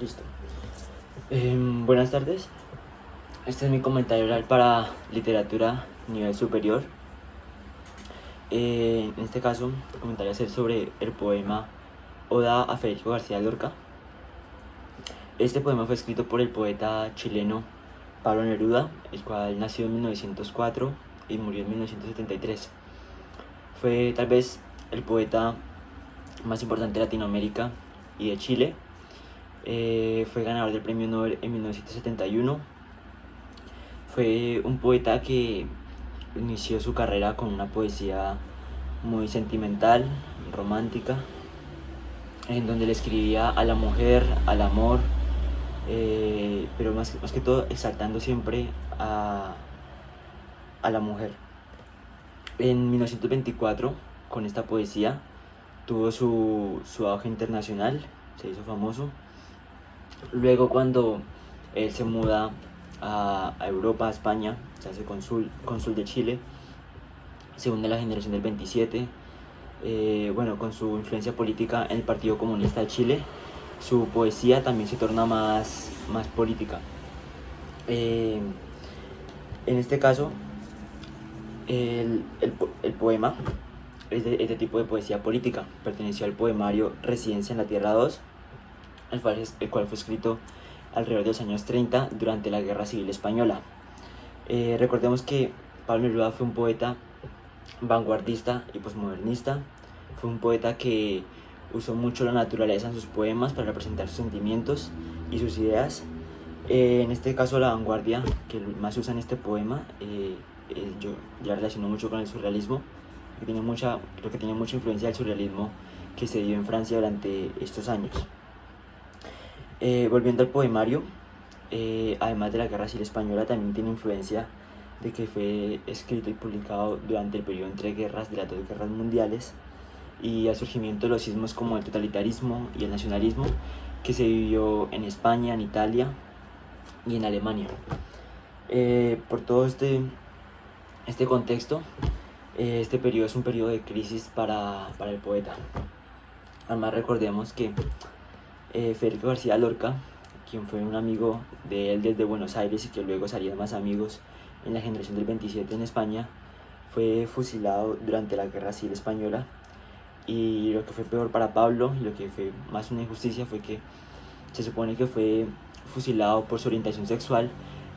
Listo. Buenas tardes. Este es mi comentario oral para literatura nivel superior. En este caso, el comentario va a ser sobre el poema Oda a Federico García Lorca. Este poema fue escrito por el poeta chileno Pablo Neruda, el cual nació en 1904 y murió en 1973. Fue tal vez el poeta más importante de Latinoamérica y de Chile. Fue ganador del premio Nobel en 1971. Fue un poeta que inició su carrera con una poesía muy sentimental, romántica, en donde le escribía a la mujer, al amor, pero más que todo exaltando siempre a la mujer. En 1924, con esta poesía, tuvo su auge internacional, se hizo famoso. Luego, cuando él se muda a Europa, a España, se hace cónsul de Chile, se une a la generación del 27, con su influencia política en el Partido Comunista de Chile, su poesía también se torna más política. En este caso, el poema es de tipo de poesía política. Perteneció al poemario Residencia en la Tierra 2, el cual fue escrito alrededor de los años 30 durante la Guerra Civil Española. Recordemos que Pablo Neruda fue un poeta vanguardista y posmodernista. Fue un poeta que usó mucho la naturaleza en sus poemas para representar sus sentimientos y sus ideas. En este caso, la vanguardia que más usa en este poema, yo ya relaciono mucho con el surrealismo, creo que tiene mucha influencia del surrealismo que se dio en Francia durante estos años. Volviendo al poemario, además de la Guerra Civil Española, también tiene influencia de que fue escrito y publicado durante el periodo entre guerras de las dos guerras mundiales y al surgimiento de los sismos como el totalitarismo y el nacionalismo que se vivió en España, en Italia y en Alemania. Por todo este contexto, este periodo es un periodo de crisis para el poeta. Además, recordemos que Federico García Lorca, quien fue un amigo de él desde Buenos Aires y que luego serían más amigos en la generación del 27 en España, fue fusilado durante la Guerra Civil Española. Y lo que fue peor para Pablo, y lo que fue más una injusticia, fue que se supone que fue fusilado por su orientación sexual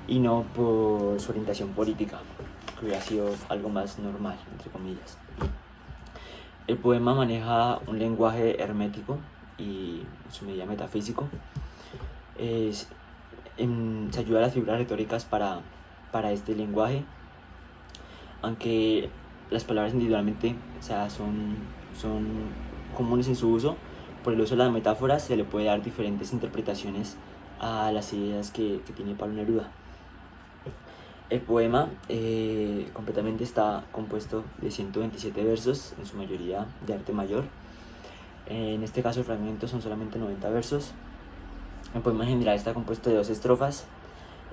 y no por su orientación política, que hubiera sido algo más normal, entre comillas. El poema maneja un lenguaje hermético y en su medida metafísico. Se ayuda a las figuras retóricas para este lenguaje, aunque las palabras individualmente, son comunes en su uso. Por el uso de las metáforas se le puede dar diferentes interpretaciones a las ideas que tiene Pablo Neruda. El poema completamente está compuesto de 127 versos, en su mayoría de arte mayor. En este caso el fragmento son solamente 90 versos. El poema en general está compuesto de 2 estrofas.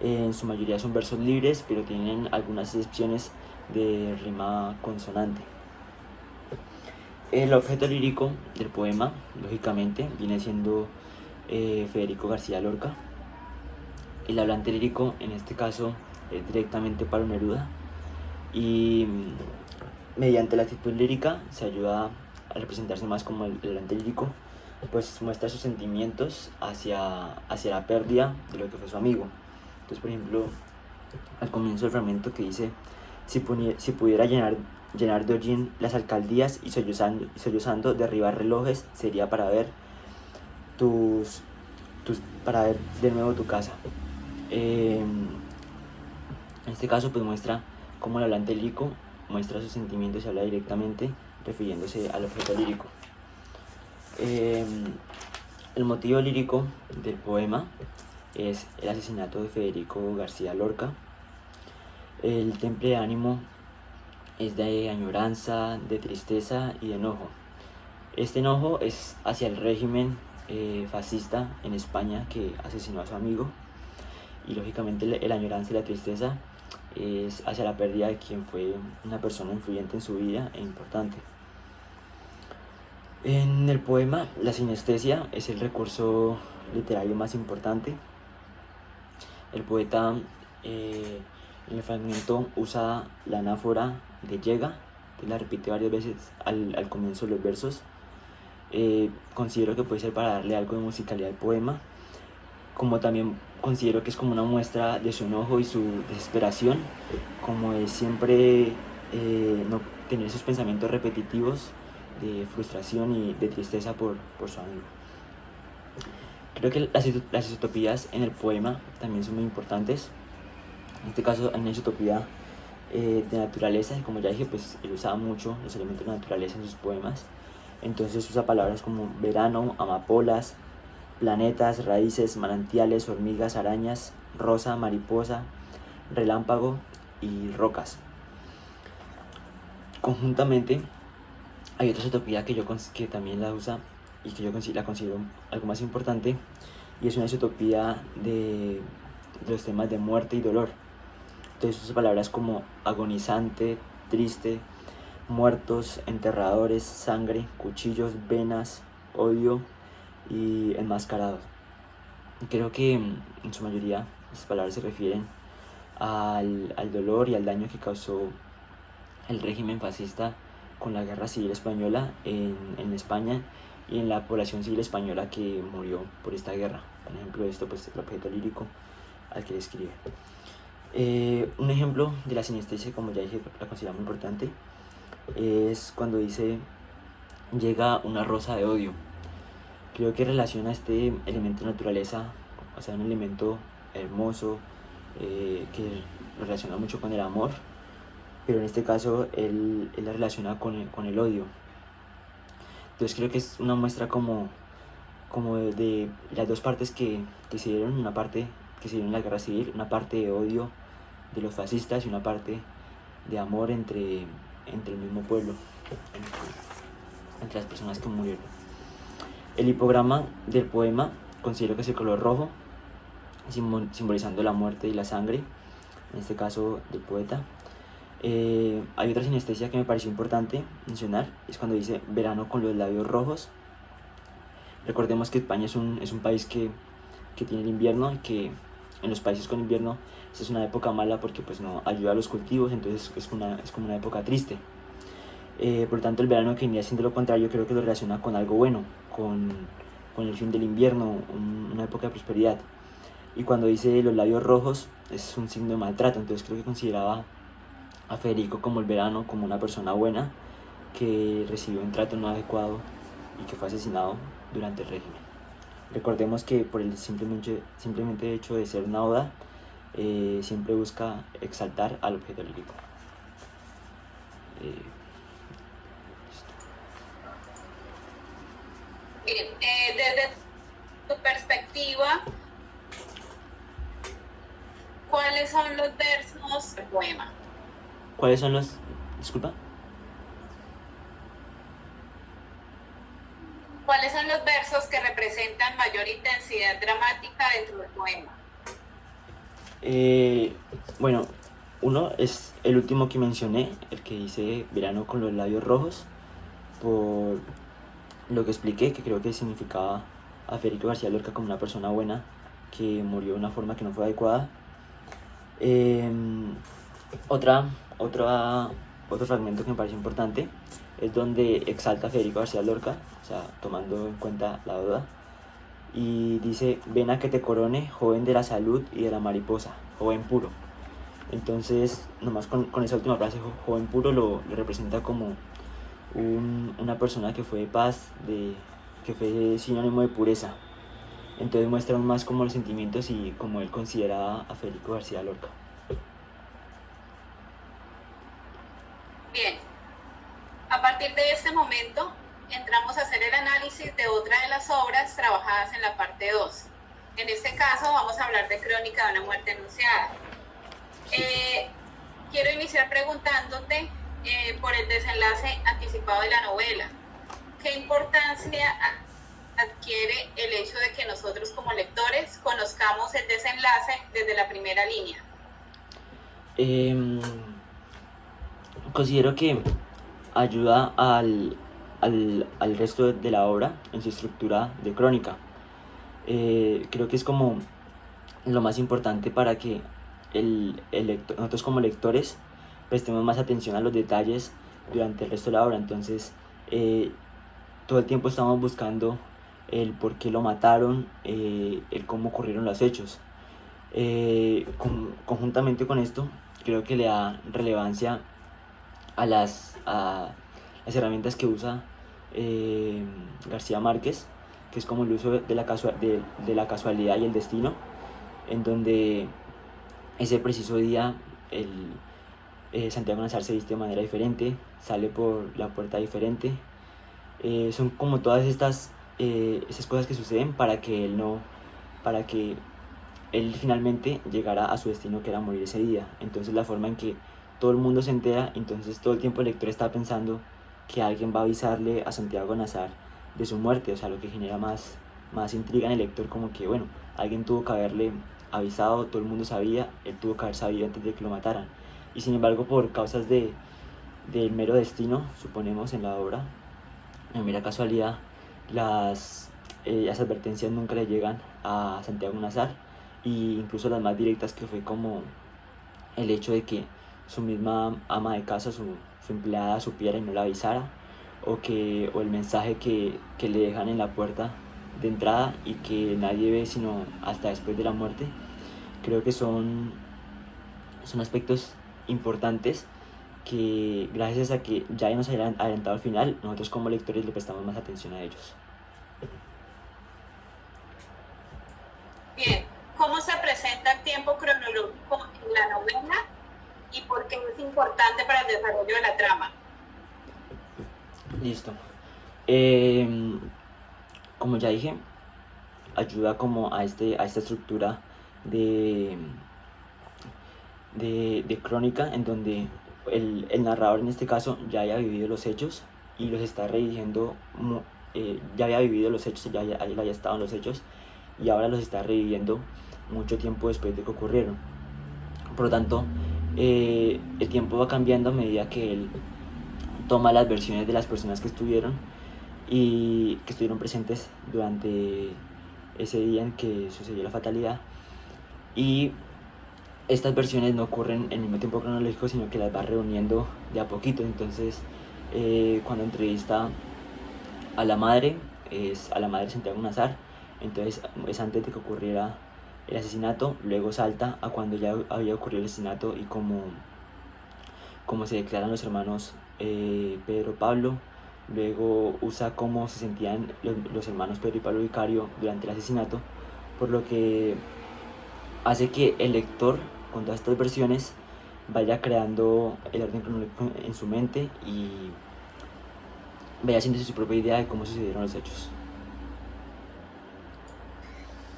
En su mayoría son versos libres, pero tienen algunas excepciones de rima consonante. El objeto lírico del poema, lógicamente, viene siendo Federico García Lorca. El hablante lírico, en este caso, es directamente Pablo Neruda. Y mediante la actitud lírica se ayuda a representarse más como el hablante lírico, pues muestra sus sentimientos hacia la pérdida de lo que fue su amigo. Entonces, por ejemplo, al comienzo del fragmento que dice: si pudiera llenar de hollín las alcaldías y sollozando derribar relojes, sería para ver para ver de nuevo tu casa. En este caso, pues muestra cómo el hablante lírico muestra sus sentimientos y habla directamente refiriéndose al objeto lírico. El motivo lírico del poema es el asesinato de Federico García Lorca. El temple de ánimo es de añoranza, de tristeza y de enojo. Este enojo es hacia el régimen fascista en España que asesinó a su amigo, y lógicamente la añoranza y la tristeza es hacia la pérdida de quien fue una persona influyente en su vida e importante. En el poema, la sinestesia es el recurso literario más importante. El poeta en el fragmento usa la anáfora de llega, que la repite varias veces al comienzo de los versos. Considero que puede ser para darle algo de musicalidad al poema, como también considero que es como una muestra de su enojo y su desesperación, como de siempre no tener esos pensamientos repetitivos de frustración y de tristeza por su amigo. Creo que las isotopías en el poema también son muy importantes. En este caso hay una isotopía de naturaleza, y como ya dije, pues él usaba mucho los elementos de la naturaleza en sus poemas. Entonces usa palabras como verano, amapolas, planetas, raíces, manantiales, hormigas, arañas, rosa, mariposa, relámpago y rocas. Conjuntamente hay otra isotopía que también la usa y que yo la considero algo más importante, y es una isotopía de los temas de muerte y dolor. Entonces usa palabras como agonizante, triste, muertos, enterradores, sangre, cuchillos, venas, odio y enmascarados. Creo que en su mayoría estas palabras se refieren al dolor y al daño que causó el régimen fascista con la guerra civil española en España y en la población civil española que murió por esta guerra. Por ejemplo, esto pues el objeto lírico al que describe. Un ejemplo de la sinestesia, como ya dije, la considero muy importante, es cuando dice llega una rosa de odio. Creo que relaciona este elemento de naturaleza, o sea, un elemento hermoso que lo relaciona mucho con el amor, pero en este caso él la relaciona con el odio. Entonces creo que es una muestra como de las dos partes que se dieron, una parte que se dio en la guerra civil, una parte de odio de los fascistas y una parte de amor entre el mismo pueblo, entre las personas que murieron. El hipograma del poema considero que es el color rojo, simbolizando la muerte y la sangre, en este caso del poeta. Hay otra sinestesia que me pareció importante mencionar, es cuando dice verano con los labios rojos. Recordemos que España es un país que tiene el invierno, y que en los países con invierno es una época mala porque pues no ayuda a los cultivos, entonces es como una época triste. Por lo tanto, el verano, que venía siendo lo contrario, creo que lo relaciona con algo bueno, con el fin del invierno, una época de prosperidad. Y cuando dice los labios rojos es un signo de maltrato, entonces creo que consideraba a Federico como el verano, como una persona buena que recibió un trato no adecuado y que fue asesinado durante el régimen. Recordemos que por el simplemente hecho de ser una oda, siempre busca exaltar al objeto lírico. Bien, desde tu perspectiva, ¿cuáles son los versos del poema? ¿Cuáles son los...? Disculpa. ¿Cuáles son los versos que representan mayor intensidad dramática dentro del poema? Bueno, uno es el último que mencioné, el que dice verano con los labios rojos, por lo que expliqué, que creo que significaba a Federico García Lorca como una persona buena que murió de una forma que no fue adecuada. Otro fragmento que me parece importante es donde exalta a Federico García Lorca, o sea, tomando en cuenta la duda, y dice: ven a que te corone, joven de la salud y de la mariposa, joven puro. Entonces, nomás con esa última frase, joven puro, lo representa como una persona que fue de paz, que fue sinónimo de pureza. Entonces muestra aún más como los sentimientos y como él consideraba a Federico García Lorca. Bien, a partir de este momento entramos a hacer el análisis de otra de las obras trabajadas en la parte 2. En este caso vamos a hablar de Crónica de una muerte anunciada. Quiero iniciar preguntándote por el desenlace anticipado de la novela. ¿Qué importancia adquiere el hecho de que nosotros como lectores conozcamos el desenlace desde la primera línea? Considero que ayuda al al resto de la obra en su estructura de crónica. Creo que es como lo más importante para que nosotros como lectores prestemos más atención a los detalles durante el resto de la obra. Entonces, todo el tiempo estamos buscando el por qué lo mataron, el cómo ocurrieron los hechos. Conjuntamente con esto, creo que le da relevancia a las herramientas que usa García Márquez, que es como el uso de la casualidad y el destino, en donde ese preciso día Santiago Nazar se viste de manera diferente, sale por la puerta diferente. Son como todas esas cosas que suceden para que él finalmente llegara a su destino, que era morir ese día. Entonces la forma en que todo el mundo se entera, entonces todo el tiempo el lector está pensando que alguien va a avisarle a Santiago Nazar de su muerte, o sea, lo que genera más intriga en el lector, como que bueno, alguien tuvo que haberle avisado, todo el mundo sabía, él tuvo que haber sabido antes de que lo mataran. Y sin embargo, por causas del mero destino, suponemos en la obra, en mera casualidad, las advertencias nunca le llegan a Santiago Nazar, y incluso las más directas, que fue como el hecho de que su misma ama de casa, su empleada, supiera y no la avisara, o el mensaje que le dejan en la puerta de entrada y que nadie ve sino hasta después de la muerte. Creo que son aspectos importantes que, gracias a que ya nos hayan adelantado al final, nosotros como lectores le prestamos más atención a ellos. Bien, ¿cómo se presenta el tiempo cronológico en la novela y por qué es importante para el desarrollo de la trama? Listo. Como ya dije, ayuda como a esta estructura de crónica, en donde el narrador, en este caso, ya haya vivido los hechos y los está reviviendo. Ya había vivido los hechos, ya había estado en los hechos, y ahora los está reviviendo mucho tiempo después de que ocurrieron. Por lo tanto, el tiempo va cambiando a medida que él toma las versiones de las personas que estuvieron presentes durante ese día en que sucedió la fatalidad, y estas versiones no ocurren en el mismo tiempo cronológico, sino que las va reuniendo de a poquito. Entonces, cuando entrevista a la madre, es a la madre Santiago Nazar, entonces es antes de que ocurriera el asesinato. Luego salta a cuando ya había ocurrido el asesinato y cómo se declaran los hermanos Pedro Pablo. Luego usa cómo se sentían los hermanos Pedro y Pablo Vicario durante el asesinato, por lo que hace que el lector, con todas estas versiones, vaya creando el orden cronológico en su mente y vaya haciéndose su propia idea de cómo sucedieron los hechos.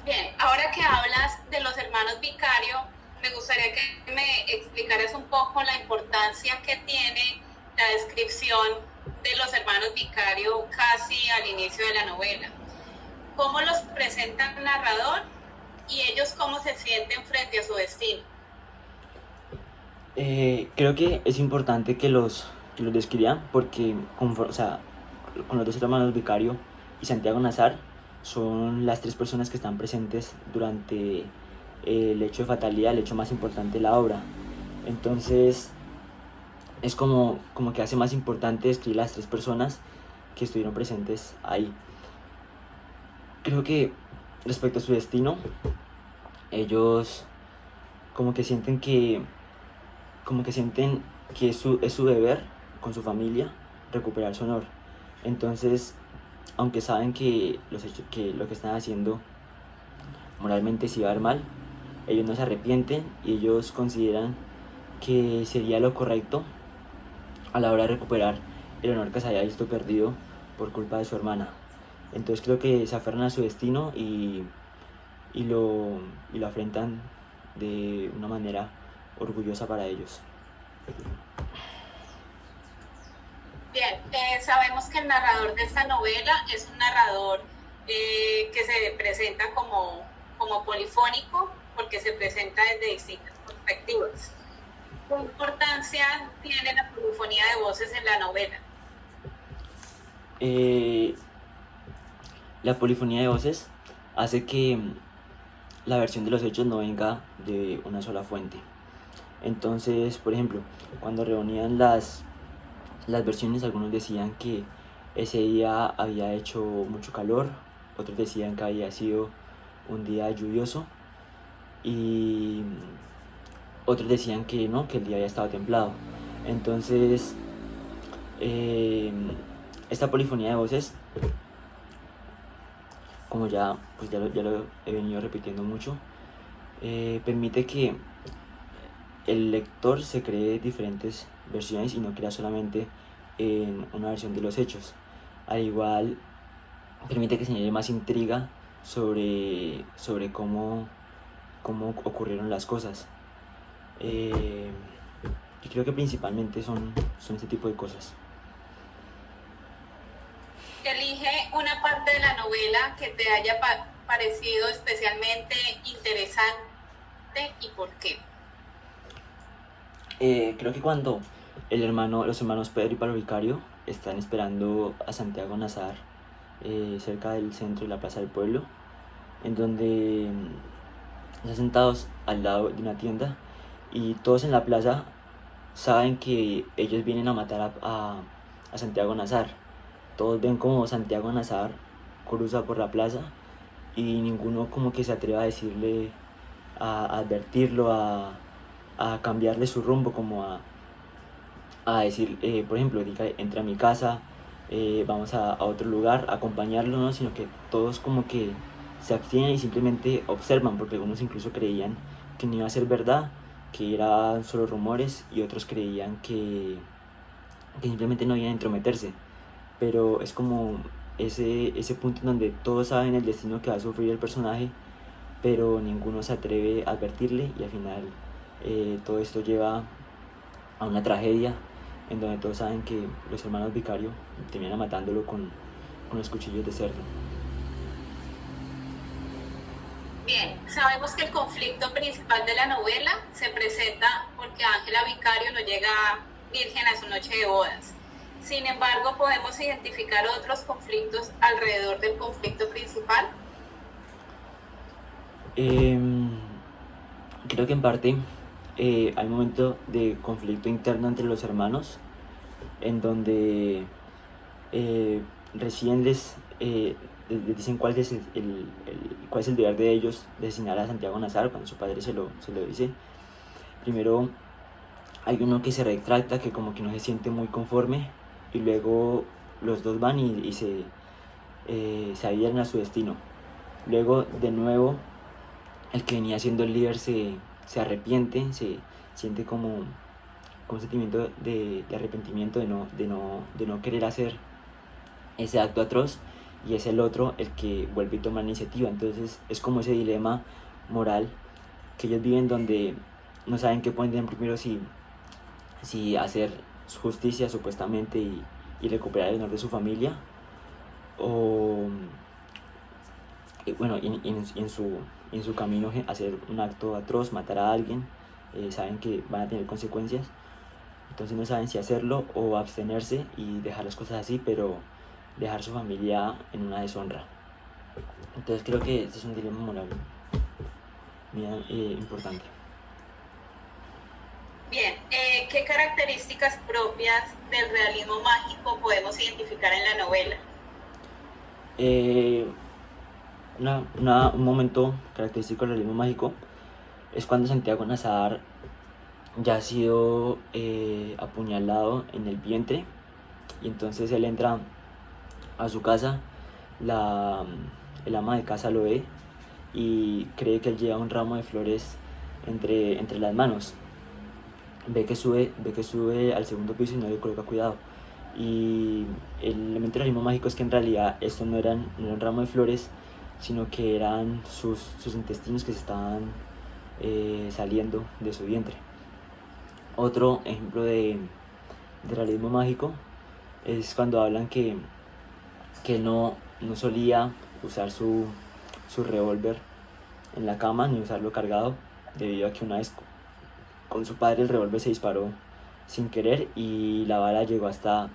Bien, ahora que hablas de los hermanos Vicario, me gustaría que me explicaras un poco la importancia que tiene la descripción de los hermanos Vicario casi al inicio de la novela. ¿Cómo los presenta el narrador y ellos cómo se sienten frente a su destino? Creo que es importante que los describan, porque con los dos hermanos Vicario y Santiago Nazar son las tres personas que están presentes durante el hecho de fatalidad, el hecho más importante de la obra. Entonces es como que hace más importante describir las tres personas que estuvieron presentes ahí. Creo que respecto a su destino, ellos como que sienten que es su deber con su familia recuperar su honor. Entonces, aunque saben que lo que están haciendo moralmente sí va a ir mal, ellos no se arrepienten y ellos consideran que sería lo correcto a la hora de recuperar el honor que se haya visto perdido por culpa de su hermana. Entonces creo que se aferran a su destino y lo afrentan de una manera orgullosa para ellos. Bien, sabemos que el narrador de esta novela es un narrador que se presenta como polifónico, porque se presenta desde distintas perspectivas. ¿Qué importancia tiene la polifonía de voces en la novela? La polifonía de voces hace que la versión de los hechos no venga de una sola fuente. Entonces, por ejemplo, cuando reunían las versiones, algunos decían que ese día había hecho mucho calor, otros decían que había sido un día lluvioso y otros decían que no, que el día había estado templado. Entonces, esta polifonía de voces, como pues ya lo he venido repitiendo mucho, permite que el lector se cree diferentes versiones y no crea solamente en una versión de los hechos. Al igual, permite que se añade más intriga sobre cómo ocurrieron las cosas. Yo creo que principalmente son este tipo de cosas. Elige una parte de la novela que te haya parecido especialmente interesante y por qué. Creo que cuando los hermanos Pedro y Pablo Vicario están esperando a Santiago Nazar cerca del centro de la Plaza del Pueblo, en donde están sentados al lado de una tienda y todos en la plaza saben que ellos vienen a matar a Santiago Nazar. Todos ven como Santiago Nazar cruza por la plaza y ninguno como que se atreve a decirle, a advertirlo, a cambiarle su rumbo, como a decir, por ejemplo, entra a mi casa, vamos a otro lugar, a acompañarlo, ¿no? Sino que todos como que se abstienen y simplemente observan, porque algunos incluso creían que no iba a ser verdad, que eran solo rumores, y otros creían que simplemente no iban a entrometerse. Pero es como ese punto en donde todos saben el destino que va a sufrir el personaje, pero ninguno se atreve a advertirle, y al final todo esto lleva a una tragedia en donde todos saben que los hermanos Vicario terminan matándolo con los cuchillos de cerdo. Bien, sabemos que el conflicto principal de la novela se presenta porque Ángela Vicario no llega virgen a su noche de bodas. Sin embargo, podemos identificar otros conflictos alrededor del conflicto principal. Creo que en parte hay un momento de conflicto interno entre los hermanos, en donde recién les dicen cuál es cuál es el deber de ellos de asesinar a Santiago Nazar cuando su padre se lo dice. Primero hay uno que se retracta, que como que no se siente muy conforme, y luego los dos van y se adhieren a su destino. Luego de nuevo el que venía siendo el líder se arrepiente, se siente como un sentimiento de arrepentimiento de no querer hacer ese acto atroz, y es el otro el que vuelve y toma la iniciativa. Entonces es como ese dilema moral que ellos viven, donde no saben qué poner primero, si hacer justicia supuestamente y recuperar el honor de su familia, o bueno, en su camino hacer un acto atroz, matar a alguien. Saben que van a tener consecuencias, entonces no saben si hacerlo o abstenerse y dejar las cosas así, pero dejar su familia en una deshonra. Entonces creo que este es un dilema moral importante. Bien, ¿qué características propias del realismo mágico podemos identificar en la novela? Un momento característico del realismo mágico es cuando Santiago Nazar ya ha sido apuñalado en el vientre, y entonces él entra a su casa, el ama de casa lo ve y cree que él lleva un ramo de flores entre las manos. Ve que sube al segundo piso y no le coloca cuidado. Y el elemento del realismo mágico es que en realidad esto no era un ramo de flores, sino que eran sus intestinos que se estaban saliendo de su vientre. Otro ejemplo de realismo mágico es cuando hablan que no solía usar su revólver en la cama, ni usarlo cargado, debido a que una vez con su padre el revólver se disparó sin querer y la bala llegó hasta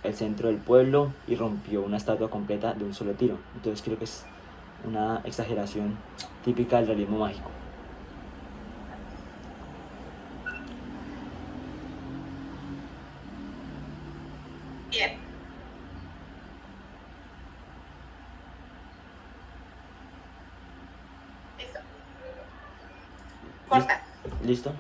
el centro del pueblo y rompió una estatua completa de un solo tiro. Entonces creo que es una exageración típica del realismo mágico. Bien. Listo. Corta. ¿Listo?